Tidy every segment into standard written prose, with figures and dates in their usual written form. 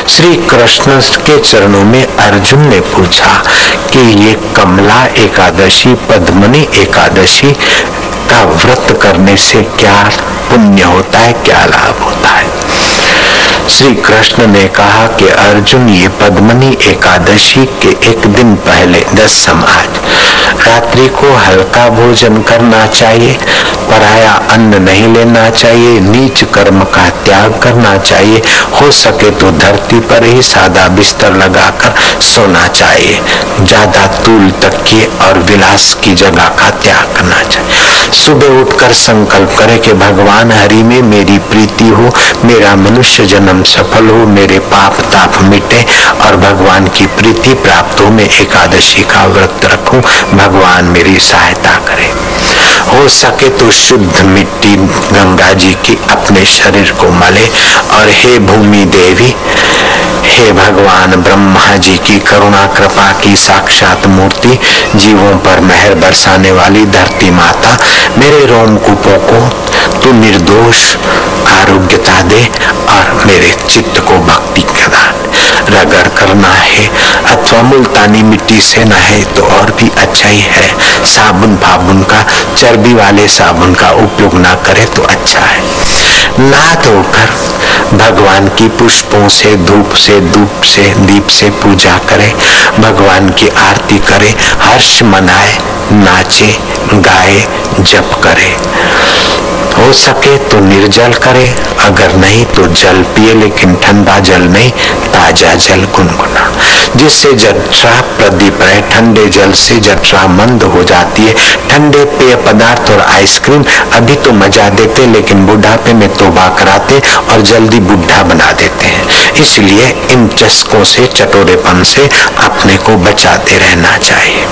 श्री कृष्ण के चरणों में अर्जुन ने पूछा कि ये कमला एकादशी, पद्मनी एकादशी का व्रत करने से क्या पुण्य होता है, क्या लाभ होता है। श्री कृष्ण ने कहा कि अर्जुन, ये पद्मनी एकादशी के एक दिन पहले 10 समाज रात्रि को हल्का भोजन करना चाहिए, पराया अन्न नहीं लेना चाहिए, नीच कर्म का त्याग करना चाहिए, हो सके तो धरती पर ही सादा बिस्तर लगाकर सोना चाहिए, ज्यादा तूल तकिए और विलास की जगह का त्याग करना चाहिए। सुबह उठकर संकल्प करे कि भगवान हरि में मेरी प्रीति हो, मेरा मनुष्य जन्म सफल हो, मेरे पाप ताप मिटे और भगवान की प्रीति प्राप्त हो, मैं एकादशी का व्रत रखूं, भगवान मेरी सहायता करे। हो सके तो शुद्ध मिट्टी गंगा जी की अपने शरीर को मले और हे भूमि देवी, हे भगवान ब्रह्मा जी की करुणा कृपा की साक्षात मूर्ति, जीवों पर मेहर बरसाने वाली धरती माता, मेरे रोमकूपों को तू निर्दोष आरोग्यता दे और मेरे चित्त को भक्ति प्रदान। रगड़ करना है अथवा मुल्तानी मिट्टी से नहाए तो और भी अच्छा ही है। साबुन फाबुन का, चर्बी वाले साबुन का उपयोग ना करे तो अच्छा है। नहा धोकर भगवान की पुष्पों से, धूप से, दीप से पूजा करे, भगवान की आरती करे, हर्ष मनाए, नाचे, गाए, जप करे। हो सके तो निर्जल करे, अगर नहीं तो जल पिए, लेकिन ठंडा जल नहीं, ताजा जल गुनगुना, जिससे जठरा प्रदीप रहे। ठंडे जल से जठरा मंद हो जाती है। ठंडे पेय पदार्थ और आइसक्रीम अभी तो मजा देते, लेकिन बुढ़ापे में तौबा कराते और जल्दी बुढ़ा बना देते हैं। इसलिए इन चस्कों से, चटोरेपन से अपने को बचाते रहना चाहिए।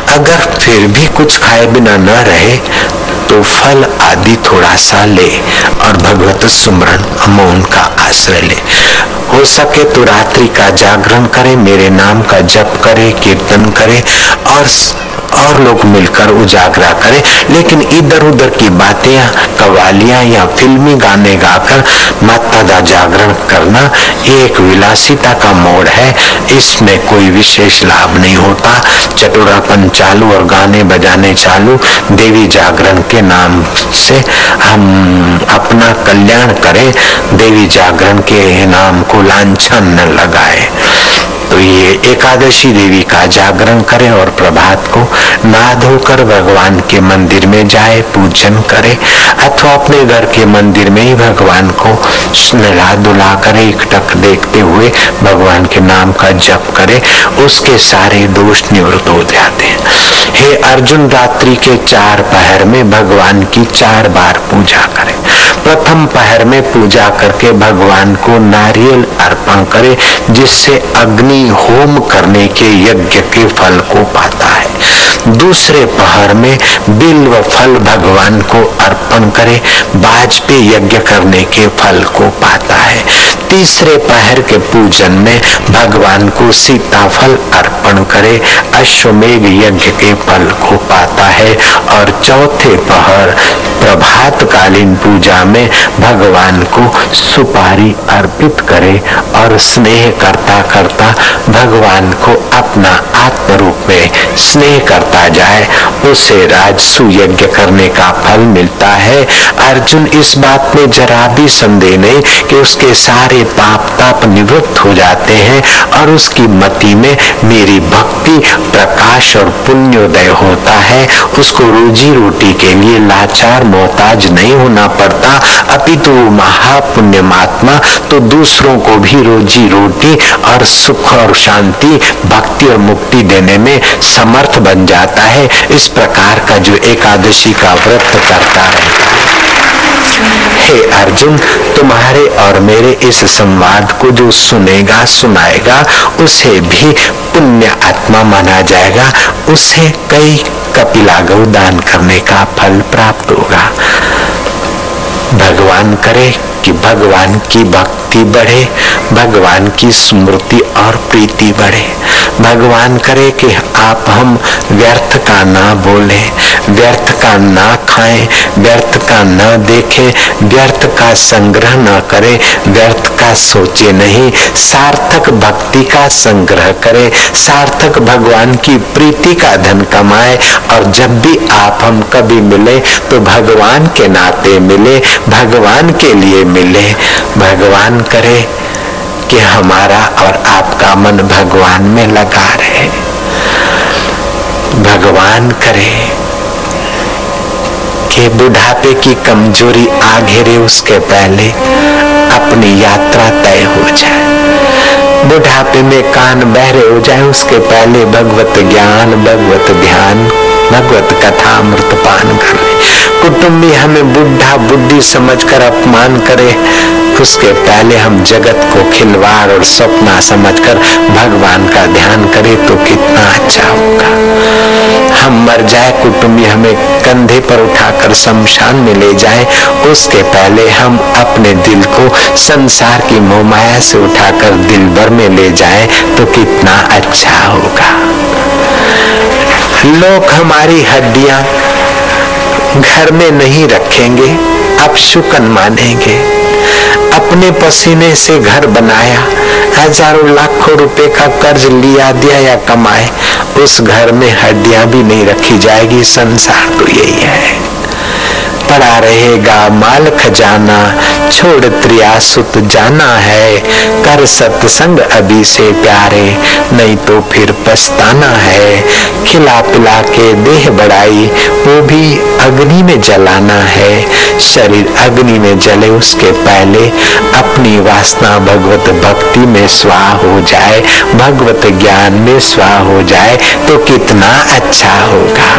अगर फिर भी कुछ खाए बिना न रहे तो फल आदि थोड़ा सा ले और भगवत सुमरन मौन का आश्रय ले। हो सके तो रात्रि का जागरण करे, मेरे नाम का जप करे, कीर्तन करे और लोग मिलकर उजागरा करें, लेकिन इधर उधर की बातें, कवालियां या फिल्मी गाने गाकर माता का जागरण करना एक विलासिता का मोड़ है। इसमें कोई विशेष लाभ नहीं होता। चटोरापन चालू और गाने बजाने चालू, देवी जागरण के नाम से हम अपना कल्याण करें, देवी जागरण के नाम को लांछन न लगाए। तो ये एकादशी देवी का जागरण करें और प्रभात को नहा धोकर भगवान के मंदिर में जाए, पूजन करे, अथवा अपने घर के मंदिर में ही भगवान को नला धुला करे, एकटक देखते हुए भगवान के नाम का जप करे, उसके सारे दोष निवृत्त हो जाते हैं। हे अर्जुन, रात्रि के 4 पहर में भगवान की 4 बार पूजा करें। प्रथम पहर में पूजा करके भगवान को नारियल अर्पण करे, जिससे अग्नि होम करने के यज्ञ के फल को पाता है। दूसरे पहर में बिल्व फल भगवान को अर्पण करे, वाजपेय यज्ञ करने के फल को पाता है। तीसरे पहर के पूजन में भगवान को सीताफल अर्पण करे, अश्वमेघ यज्ञ के फल को पाता है। और चौथे पहर प्रभात कालीन पूजा में भगवान को सुपारी अर्पित करे और स्नेह करता करता भगवान को अपना आत्म रूप में स्नेह करता जाए, उसे राजसु यज्ञ करने का फल मिलता है। अर्जुन, इस बात में जरा भी संदेह नहीं कि उसके सारे पाप ताप निवृत्त हो जाते हैं और उसकी मति में मेरी भक्ति प्रकाश और पुण्योदय होता है। उसको रोजी रोटी के लिए लाचार मोहताज नहीं होना पड़ता, अपितु महापुण्यमात्मा तो दूसरों को भी रोजी रोटी और सुख और शांति, भक्ति और मुक्ति देने में समर्थ बन जाता है। इस प्रकार का जो एकादशी का व्रत करता रहता है। हे अर्जुन, तुम्हारे और मेरे इस संवाद को जो सुनेगा सुनाएगा उसे भी पुण्य आत्मा माना जाएगा, उसे कई कपिला गौ दान करने का फल प्राप्त होगा। भगवान करे कि भगवान की भक्ति बढ़े, भगवान की स्मृति और प्रीति बढ़े, भगवान करे कि आप हम व्यर्थ का ना बोले, व्यर्थ का ना खाएं, व्यर्थ का ना देखें, व्यर्थ का संग्रह ना करें, व्यर्थ का सोचे नहीं, सार्थक भक्ति का संग्रह करे, सार्थक भगवान की प्रीति का धन कमाए। और जब भी आप हम कभी मिले तो भगवान के नाते मिले, भगवान के लिए मिले। भगवान करे कि हमारा और आपका मन भगवान में लगा रहे। भगवान करे कि बुढ़ापे की कमजोरी आ घेरे उसके पहले अपनी यात्रा तय हो जाए, बुढ़ापे में कान बहरे हो जाए उसके पहले भगवत ज्ञान, भगवत ध्यान, भगवत कथा अमृत पान करे। कुटुंबी हमें बुढ़ा बुद्धि समझकर अपमान करे, उसके पहले हम जगत को खिलवाड़ और सपना समझकर भगवान का ध्यान करें तो कितना अच्छा होगा। हम मर जाए, कुटुंबी हमें कंधे पर उठाकर शमशान में ले जाए, उसके पहले हम अपने दिल को संसार की मोहमाया से उठाकर दिल भर में ले जाए तो कितना अच्छा होगा। लोग हमारी हड्डियां घर में नहीं रखेंगे, अपशुकन मानेंगे। अपने पसीने से घर बनाया, हजारों लाखों रुपए का कर्ज लिया दिया या कमाए, उस घर में हड्डियां भी नहीं रखी जाएगी। संसार तो यही है, पड़ा रहेगा माल खजाना, छोड़ त्रियासुत जाना है। कर सत्संग अभी से प्यारे, नहीं तो फिर पछताना है। खिला पिला के देह बढ़ाई, वो भी अग्नि में जलाना है। शरीर अग्नि में जले उसके पहले अपनी वासना भगवत भक्ति में स्वाहा हो जाए, भगवत ज्ञान में स्वाहा हो जाए तो कितना अच्छा होगा।